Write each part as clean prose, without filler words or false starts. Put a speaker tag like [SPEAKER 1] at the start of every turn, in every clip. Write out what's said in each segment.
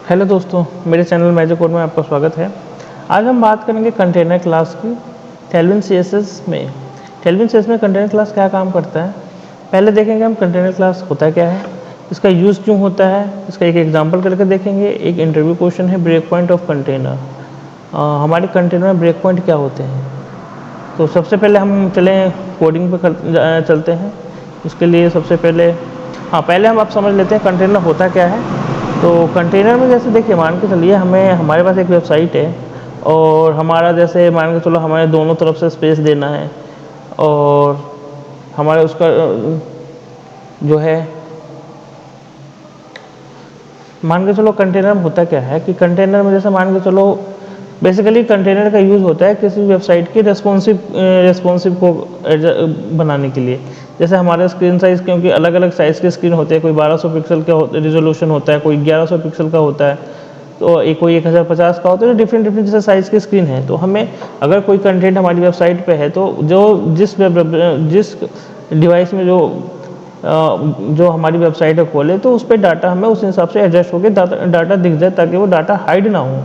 [SPEAKER 1] Hello दोस्तों, मेरे channel magic code में आपका स्वागत है। आज हम बात करेंगे कंटेनर क्लास की टेलविन सीएसएस में। टेलविन सीएसएस में कंटेनर क्लास क्या काम करता है, पहले देखेंगे हम कंटेनर क्लास होता क्या है, इसका यूज़ क्यों होता है, इसका एक एग्जांपल करके देखेंगे। एक इंटरव्यू क्वेश्चन है, ब्रेक पॉइंट ऑफ कंटेनर। हमारे कंटेनर में ब्रेक पॉइंट क्या होते हैं। तो सबसे पहले हम चलें कोडिंग पे चलते हैं। उसके लिए सबसे पहले पहले हम आप समझ लेते हैं कंटेनर होता क्या है। तो कंटेनर में जैसे देखिए, मान के चलिए हमारे पास एक वेबसाइट है और हमारा जैसे मान के चलो हमें दोनों तरफ से स्पेस देना है और हमारे उसका जो है मान के चलो कंटेनर में होता क्या है कि कंटेनर में जैसे मान के चलो बेसिकली कंटेनर का यूज़ होता है किसी वेबसाइट की रेस्पॉन्सिव को बनाने के लिए। जैसे हमारे स्क्रीन साइज़, क्योंकि अलग अलग साइज़ के स्क्रीन होते हैं, कोई 1200 पिक्सल का रिजोल्यूशन होता है, कोई 1100 पिक्सल का होता है, तो कोई 1050 का होता है। तो डिफरेंट डिफरेंट जैसे साइज़ की स्क्रीन है, तो हमें अगर कोई कंटेंट हमारी वेबसाइट पे है तो जिस डिवाइस में जो हमारी वेबसाइट है खोले, तो उस पर डाटा हमें उस हिसाब से एडजस्ट होकर डाटा दिख जाए, ताकि वो डाटा हाइड ना हो,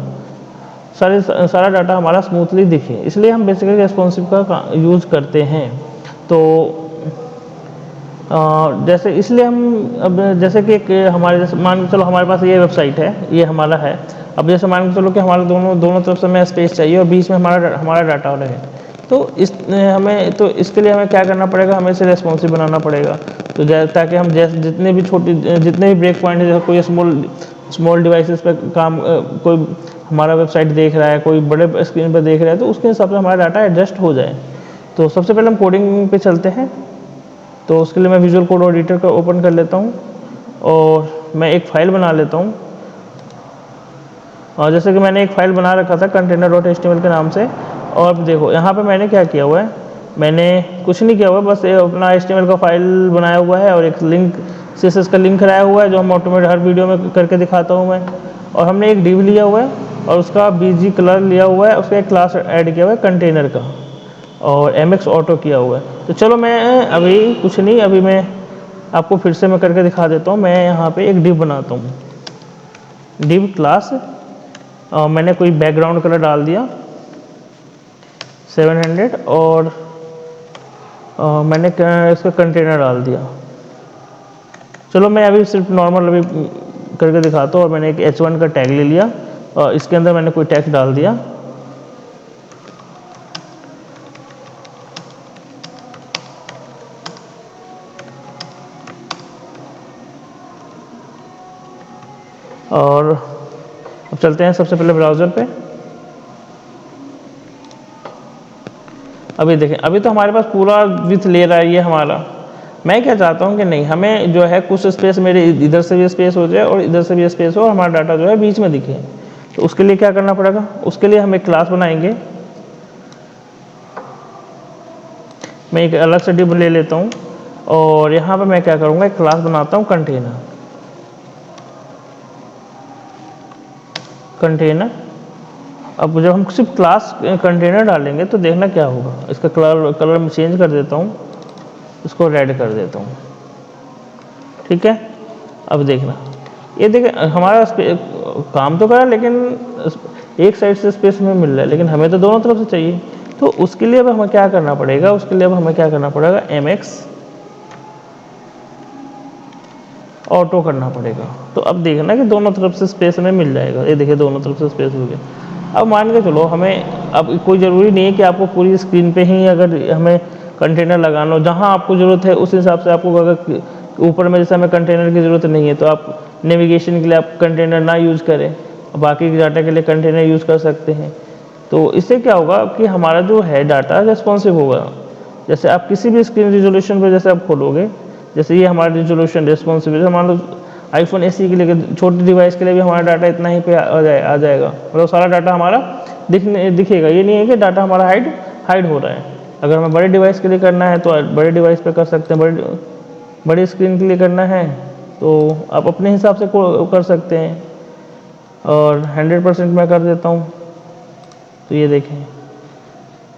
[SPEAKER 1] सारा डाटा हमारा स्मूथली दिखे। इसलिए हम बेसिकली रेस्पॉन्सिव का यूज़ करते हैं। तो जैसे इसलिए हम अब जैसे कि हमारे जैसे मान के चलो हमारे पास ये वेबसाइट है, ये हमारा है। अब जैसे मान के चलो कि हमारे दोनों तरफ से हमें स्पेस चाहिए और बीच में हमारा डाटा रहे, तो इसके लिए हमें क्या करना पड़ेगा, हमें इसे रेस्पॉन्सिव बनाना पड़ेगा। तो ताकि हम जैसे जितने भी ब्रेक पॉइंट है, कोई स्मॉल डिवाइसेस पे कोई हमारा वेबसाइट देख रहा है, कोई बड़े स्क्रीन पर देख रहा है, तो उसके हिसाब से हमारा डाटा एडजस्ट हो जाए। तो सबसे पहले हम कोडिंग पे चलते हैं। तो उसके लिए मैं विजुअल कोड एडिटर का ओपन कर लेता हूँ और मैं एक फ़ाइल बना लेता हूँ। और जैसे कि मैंने एक फ़ाइल बना रखा था container.html के नाम से। और देखो यहाँ पे मैंने क्या किया हुआ है, मैंने कुछ नहीं किया हुआ, बस अपना HTML का फाइल बनाया हुआ है और एक लिंक CSS का लिंक कराया हुआ है, जो हम ऑटोमेटिक हर वीडियो में करके दिखाता हूँ मैं। और हमने एक डिव लिया हुआ है और उसका BG कलर लिया हुआ है, उसका एक क्लास ऐड किया हुआ है कंटेनर का, और MX ऑटो किया हुआ है। तो चलो मैं अभी कुछ नहीं, अभी मैं आपको फिर से मैं करके दिखा देता हूँ। मैं यहाँ पे एक डिव बनाता हूँ, डिव क्लास। मैंने कोई बैकग्राउंड कलर डाल दिया 700 और मैंने इसका कंटेनर डाल दिया। चलो मैं अभी सिर्फ नॉर्मल अभी करके दिखाता हूँ। और मैंने एक H1 का टैग ले लिया और इसके अंदर मैंने कोई टेक्स्ट डाल दिया। और अब चलते हैं सबसे पहले ब्राउज़र पे। अभी देखें, अभी तो हमारे पास पूरा विथ ले रहा है ये हमारा। मैं क्या चाहता हूँ कि नहीं, हमें जो है कुछ स्पेस मेरे इधर से भी स्पेस हो जाए और इधर से भी स्पेस हो और हमारा डाटा जो है बीच में दिखे। तो उसके लिए क्या करना पड़ेगा, उसके लिए हम एक क्लास बनाएंगे। मैं एक अलग से डिव ले लेता हूँ और यहाँ पे मैं क्या करूँगा, एक क्लास बनाता हूँ कंटेनर। अब जब हम सिर्फ क्लास कंटेनर डालेंगे तो देखना क्या होगा, इसका कलर मैं चेंज कर देता हूँ, इसको रेड कर देता हूँ। ठीक है, अब देखना, ये देखिए हमारा काम तो करा, लेकिन एक साइड से स्पेस में मिल रहा है, लेकिन हमें तो दोनों तरफ से चाहिए। तो उसके लिए अब हमें क्या करना पड़ेगा, MX ऑटो करना पड़ेगा। तो अब देखना कि दोनों तरफ से स्पेस में मिल जाएगा। ये देखिए दोनों तरफ से स्पेस हो गया। अब मान के चलो हमें, अब कोई ज़रूरी नहीं है कि आपको पूरी स्क्रीन पे ही अगर हमें कंटेनर लगाना हो, जहाँ आपको ज़रूरत है उस हिसाब से आपको, अगर ऊपर में जैसे हमें कंटेनर की ज़रूरत नहीं है तो आप नेविगेशन के लिए आप कंटेनर ना यूज़ करें, बाकी डाटा के लिए कंटेनर यूज़ कर सकते हैं। तो इससे क्या होगा कि हमारा जो है डाटा रेस्पॉन्सिव होगा। जैसे आप किसी भी स्क्रीन रिजोल्यूशन पर जैसे आप खोलोगे, जैसे ये हमारा रिजोल्यूशन रेस्पॉन्सिव है, मान लो iPhone SE के लिए, छोटी डिवाइस के लिए भी हमारा डाटा इतना ही पे आ जाएगा, मतलब सारा डाटा हमारा दिखेगा। ये नहीं है कि डाटा हमारा हाइड हो रहा है। अगर हमें बड़े डिवाइस के लिए करना है तो बड़े डिवाइस पे कर सकते हैं, बड़ी स्क्रीन के लिए करना है तो आप अपने हिसाब से कर सकते हैं। और 100% मैं कर देता हूँ। तो ये देखें,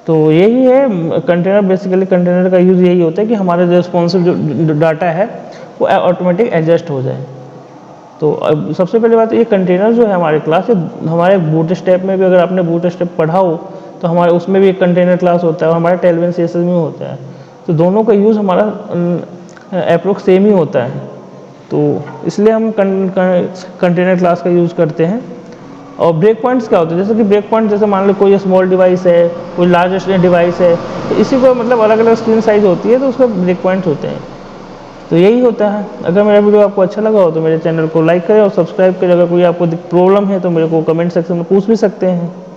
[SPEAKER 1] तो यही है कंटेनर। बेसिकली कंटेनर का यूज़ यही होता है कि हमारे रेस्पॉन्सिव जो डाटा है वो ऑटोमेटिक एडजस्ट हो जाए। तो अब सबसे पहली बात ये कंटेनर जो है हमारे क्लास हमारे बूटस्ट्रैप में भी, अगर आपने बूटस्ट्रैप पढ़ा हो तो हमारे उसमें भी एक कंटेनर क्लास होता है और हमारे टेलविन सीएसएस में होता है। तो दोनों का यूज़ हमारा अप्रोक्स सेम ही होता है, तो इसलिए हम कंटेनर क्लास का यूज़ करते हैं। और ब्रेक पॉइंट्स क्या होते हैं, जैसे कि ब्रेक पॉइंट जैसे मान लो कोई स्मॉल डिवाइस है, कोई लार्ज डिवाइस है, तो इसी को मतलब अलग अलग स्क्रीन साइज होती है तो उसका ब्रेक पॉइंट्स होते हैं। तो यही होता है। अगर मेरा वीडियो आपको अच्छा लगा हो तो मेरे चैनल को लाइक करें और सब्सक्राइब करें। अगर कोई आपको प्रॉब्लम है तो मेरे को कमेंट सेक्शन में पूछ भी सकते हैं।